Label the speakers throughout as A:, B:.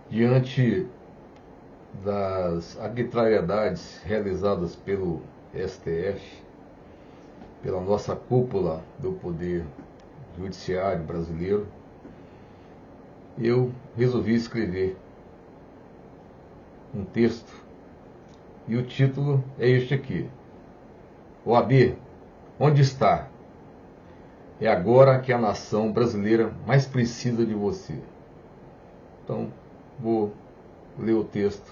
A: Diante das arbitrariedades realizadas pelo STF, pela nossa cúpula do Poder Judiciário brasileiro, eu resolvi escrever um texto e o título é este aqui: OAB, onde está? É agora que a nação brasileira mais precisa de você. Então, vou ler o texto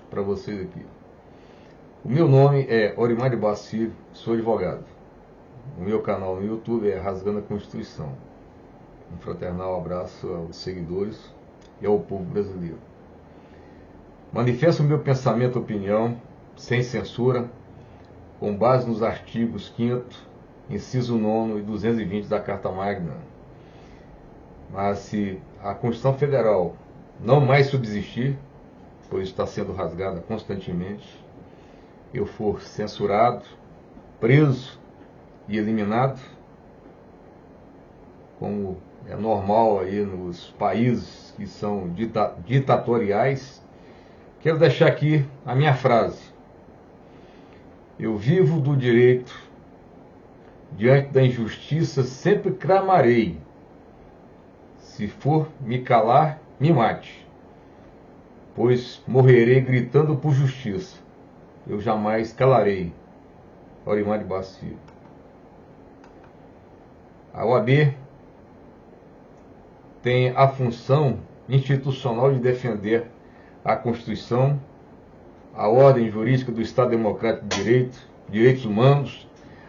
A: para vocês aqui. O meu nome é Orimar de Barros Filho, sou advogado. O meu canal no YouTube é Rasgando a Constituição. Um fraternal abraço aos seguidores e ao povo brasileiro. Manifesto o meu pensamento e opinião, sem censura, com base nos artigos 5º, inciso 9º e 220 da Carta Magna. Mas se a Constituição Federal não mais subsistir, pois está sendo rasgada constantemente, eu for censurado, preso e eliminado, como é normal aí nos países que são ditatoriais, quero deixar aqui a minha frase: eu vivo do direito, diante da injustiça sempre clamarei, se for me calar, me mate, pois morrerei gritando por justiça, eu jamais calarei. Orimar de Barros Filho. A OAB tem a função institucional de defender a Constituição, a ordem jurídica do Estado Democrático de Direito, direitos humanos,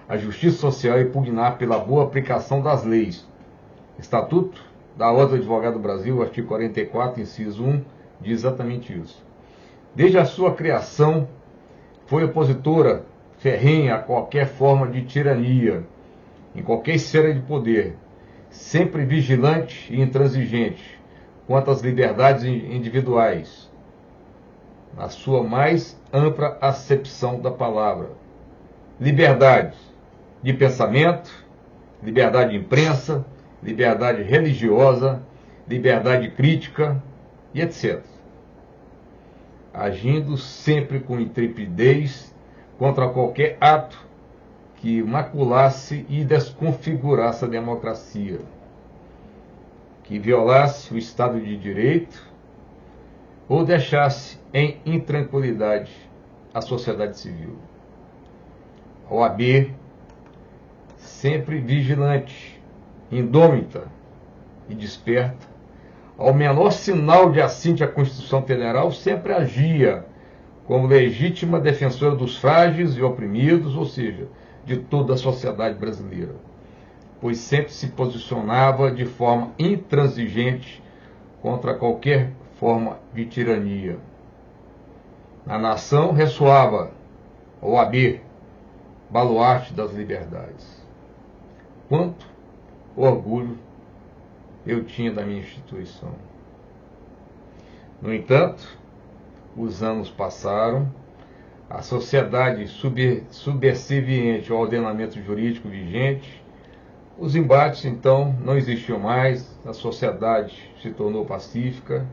A: a justiça social e pugnar pela boa aplicação das leis. Estatuto da Ordem do Advogado do Brasil, artigo 44, inciso 1, diz exatamente isso. Desde a sua criação, foi opositora ferrenha a qualquer forma de tirania, em qualquer esfera de poder, sempre vigilante e intransigente quanto às liberdades individuais, na sua mais ampla acepção da palavra. Liberdade de pensamento, liberdade de imprensa, liberdade religiosa, liberdade crítica e etc. Agindo sempre com intrepidez contra qualquer ato que maculasse e desconfigurasse a democracia, que violasse o Estado de Direito ou deixasse em intranquilidade a sociedade civil. A OAB, sempre vigilante, indômita e desperta, ao menor sinal de assinte à Constituição Federal, sempre agia como legítima defensora dos frágeis e oprimidos, ou seja, de toda a sociedade brasileira, pois sempre se posicionava de forma intransigente contra qualquer forma de tirania. Na nação ressoava a OAB, baluarte das liberdades. Quanto orgulho eu tinha da minha instituição. No entanto, os anos passaram, a sociedade subserviente ao ordenamento jurídico vigente, os embates então não existiam mais, a sociedade se tornou pacífica,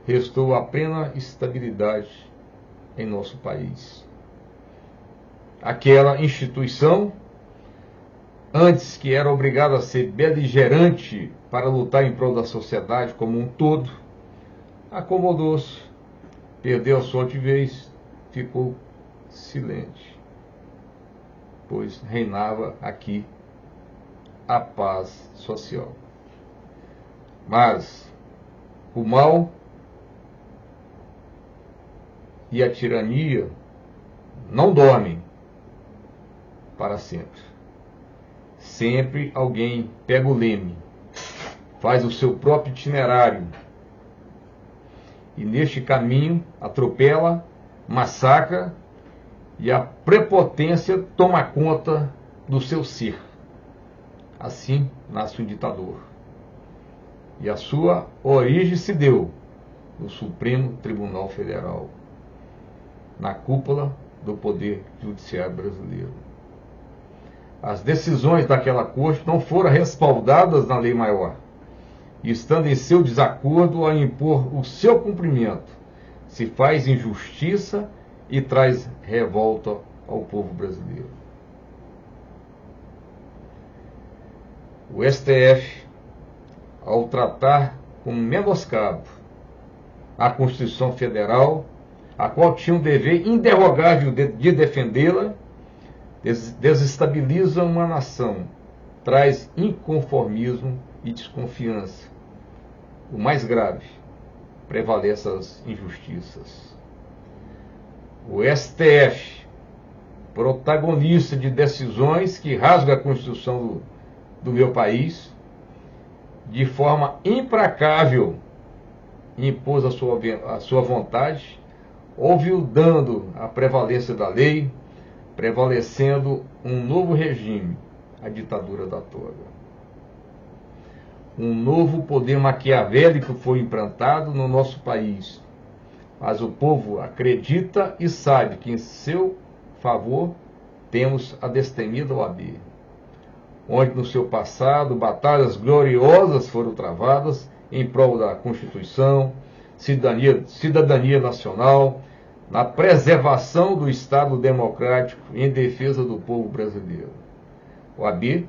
A: restou a plena estabilidade em nosso país. Aquela instituição, antes que era obrigada a ser beligerante para lutar em prol da sociedade como um todo, acomodou-se, perdeu a sua altivez, ficou silente, pois reinava aqui a paz social. Mas o mal e a tirania não dormem para sempre. Sempre alguém pega o leme, faz o seu próprio itinerário e neste caminho atropela, massacra e a prepotência toma conta do seu ser. Assim nasce um ditador. E a sua origem se deu no Supremo Tribunal Federal, na cúpula do Poder Judiciário brasileiro. As decisões daquela corte não foram respaldadas na lei maior, e estando em seu desacordo a impor o seu cumprimento, se faz injustiça e traz revolta ao povo brasileiro. O STF, ao tratar como menoscabo a Constituição Federal, a qual tinha um dever inderrogável de defendê-la, desestabiliza uma nação, traz inconformismo e desconfiança. O mais grave, prevalece as injustiças. O STF, protagonista de decisões que rasgam a Constituição do meu país, de forma implacável, impôs a sua vontade, olvidando a prevalência da lei, prevalecendo um novo regime, a ditadura da toga. Um novo poder maquiavélico foi implantado no nosso país, mas o povo acredita e sabe que em seu favor temos a destemida OAB, onde no seu passado batalhas gloriosas foram travadas em prol da Constituição, cidadania nacional, na preservação do Estado democrático em defesa do povo brasileiro. O OAB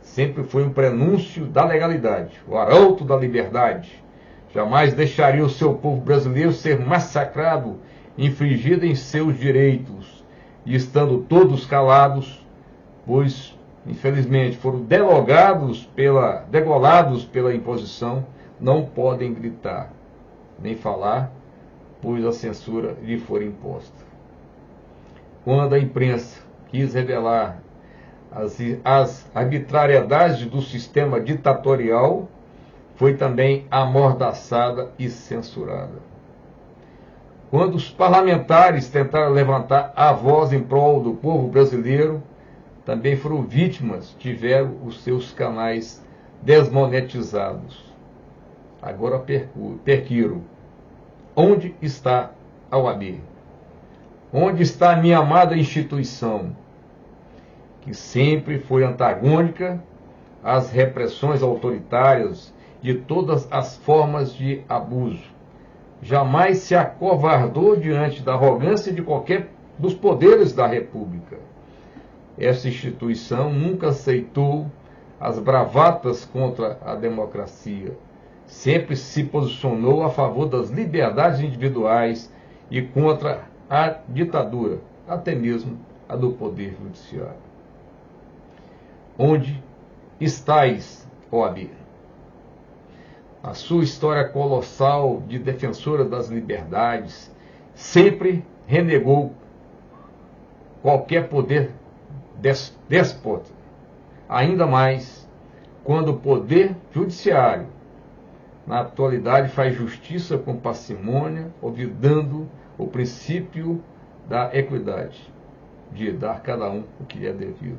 A: sempre foi um prenúncio da legalidade, o arauto da liberdade. Jamais deixaria o seu povo brasileiro ser massacrado, infringido em seus direitos, e estando todos calados, pois, infelizmente, foram degolados pela imposição, não podem gritar, nem falar, pois a censura lhe foi imposta. Quando a imprensa quis revelar as arbitrariedades do sistema ditatorial, foi também amordaçada e censurada. Quando os parlamentares tentaram levantar a voz em prol do povo brasileiro, também foram vítimas, tiveram os seus canais desmonetizados. Agora perquiro. Onde está a OAB? Onde está a minha amada instituição, que sempre foi antagônica às repressões autoritárias de todas as formas de abuso? Jamais se acovardou diante da arrogância de qualquer dos poderes da República. Essa instituição nunca aceitou as bravatas contra a democracia. Sempre se posicionou a favor das liberdades individuais e contra a ditadura, até mesmo a do Poder Judiciário. Onde estáis, OAB? A sua história colossal de defensora das liberdades sempre renegou qualquer poder déspota, ainda mais quando o Poder Judiciário, na atualidade, faz justiça com parcimônia, olvidando o princípio da equidade, de dar a cada um o que lhe é devido.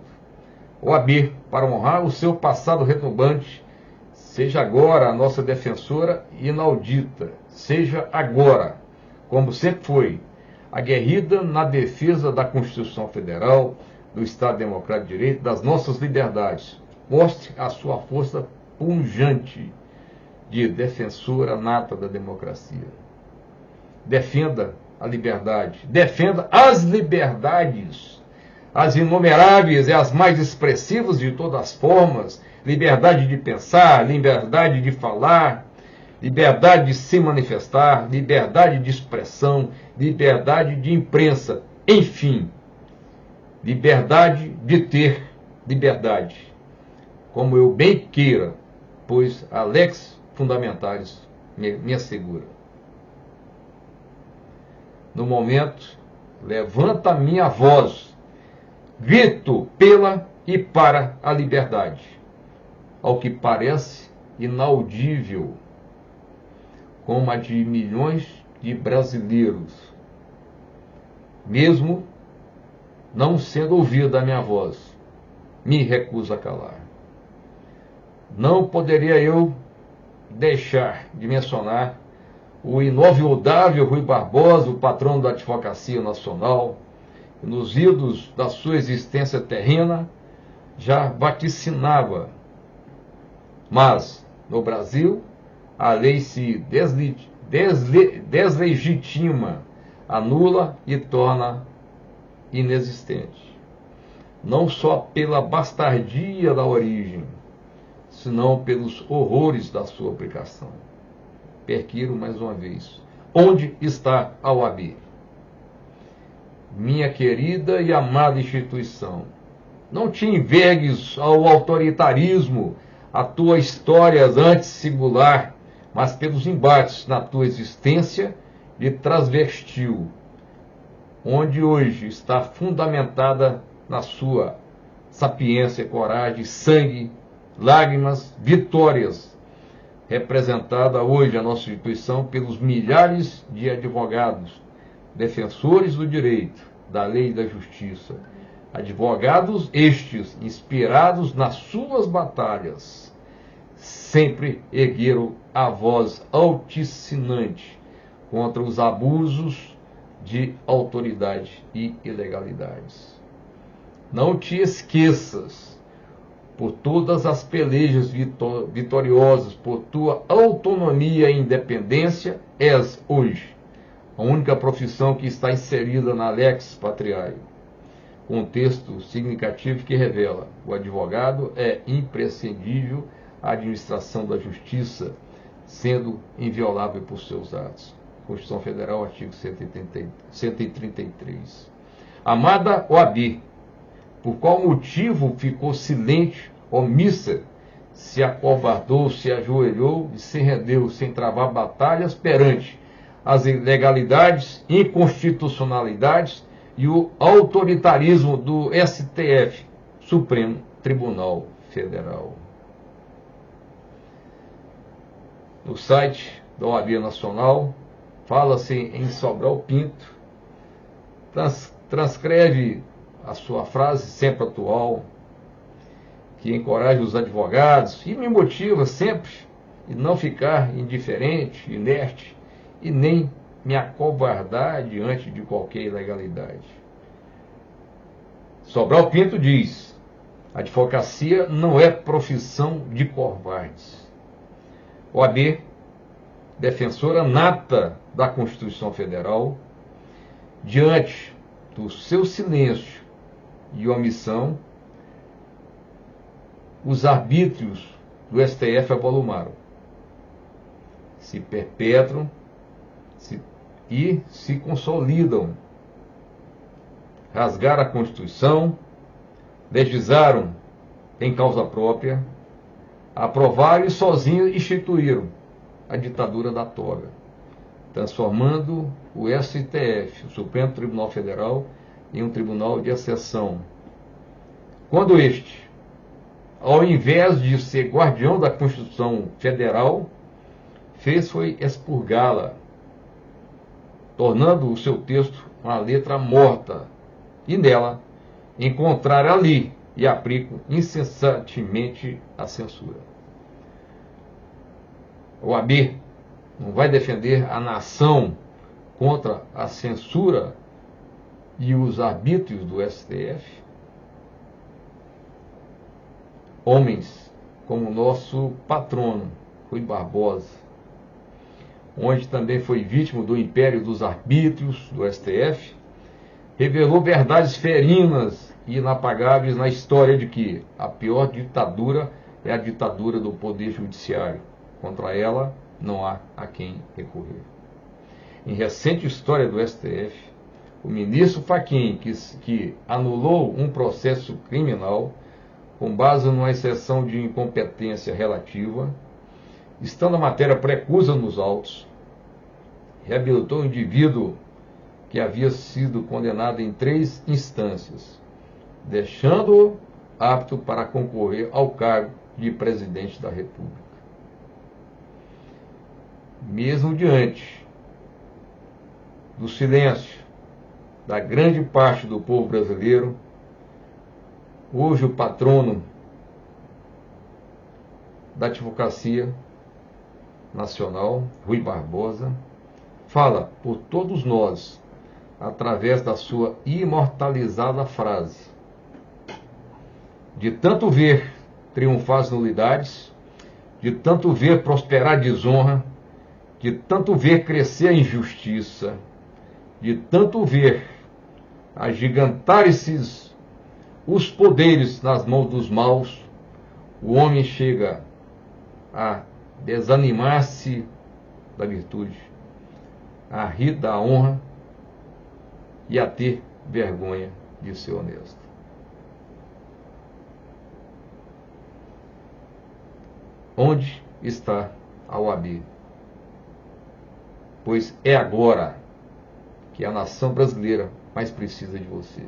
A: OAB, para honrar o seu passado retumbante, seja agora a nossa defensora inaudita, seja agora, como sempre foi, aguerrida na defesa da Constituição Federal, do Estado Democrático de Direito, das nossas liberdades. Mostre a sua força pungente de defensora nata da democracia. Defenda a liberdade, defenda as liberdades, as inumeráveis e as mais expressivas de todas as formas, liberdade de pensar, liberdade de falar, liberdade de se manifestar, liberdade de expressão, liberdade de imprensa, enfim, liberdade de ter liberdade, como eu bem queira, pois a lex fundamentalis me assegura. No momento, levanta a minha voz, grito pela e para a liberdade, ao que parece inaudível, como a de milhões de brasileiros, mesmo não sendo ouvida a minha voz, me recuso a calar. Não poderia eu deixar de mencionar o inolvidável Rui Barbosa, o patrono da Advocacia Nacional, que nos idos da sua existência terrena já vaticinava: mas no Brasil a lei se deslegitima, anula e torna inexistente. Não só pela bastardia da origem, senão pelos horrores da sua aplicação. Perquiro mais uma vez. Onde está a OAB? Minha querida e amada instituição, não te envergues ao autoritarismo, a tua história antes singular, mas pelos embates na tua existência lhe transvestiu, onde hoje está fundamentada na sua sapiência, coragem, sangue, lágrimas, vitórias, representada hoje a nossa instituição pelos milhares de advogados, defensores do direito, da lei e da justiça, advogados estes inspirados nas suas batalhas, sempre ergueram a voz alticinante contra os abusos de autoridade e ilegalidades. Não te esqueças, por todas as pelejas vitoriosas, por tua autonomia e independência, és hoje a única profissão que está inserida na Lex Patriae. Contexto significativo que revela: o advogado é imprescindível à administração da justiça, sendo inviolável por seus atos. Constituição Federal, artigo 133. Amada OAB, por qual motivo ficou silente, omissa, se acovardou, se ajoelhou e se rendeu sem travar batalhas perante as ilegalidades, inconstitucionalidades e o autoritarismo do STF, Supremo Tribunal Federal? No site da OAB Nacional, fala-se em Sobral Pinto, transcreve a sua frase sempre atual, que encoraja os advogados e me motiva sempre a não ficar indiferente, inerte e nem me acovardar diante de qualquer ilegalidade. Sobral Pinto diz: a advocacia não é profissão de covardes. OAB, defensora nata da Constituição Federal, diante do seu silêncio e omissão, os arbítrios do STF avolumaram, se perpetram e se consolidam. Rasgaram a Constituição, legislaram em causa própria, aprovaram e sozinhos instituíram a ditadura da toga, transformando o STF, o Supremo Tribunal Federal, em um tribunal de exceção. Quando este, ao invés de ser guardião da Constituição Federal, fez foi expurgá-la, tornando o seu texto uma letra morta, e nela encontrar ali e aplicam incessantemente a censura. O OAB não vai defender a nação contra a censura e os arbítrios do STF? Homens como o nosso patrono, Rui Barbosa, onde também foi vítima do império dos arbítrios do STF, revelou verdades ferinas e inapagáveis na história de que a pior ditadura é a ditadura do poder judiciário. Contra ela não há a quem recorrer. Em recente história do STF, o ministro Fachin, que anulou um processo criminal com base numa exceção de incompetência relativa, estando a matéria precusa nos autos, reabilitou o indivíduo que havia sido condenado em 3 instâncias, deixando-o apto para concorrer ao cargo de presidente da República. Mesmo diante do silêncio da grande parte do povo brasileiro, hoje o patrono da advocacia nacional, Rui Barbosa, fala por todos nós através da sua imortalizada frase: de tanto ver triunfar as nulidades, de tanto ver prosperar a desonra, de tanto ver crescer a injustiça, de tanto ver agigantar os poderes nas mãos dos maus, o homem chega a desanimar-se da virtude, a rir da honra e a ter vergonha de ser honesto. Onde está a OAB? Pois é agora que a nação brasileira mais precisa de você.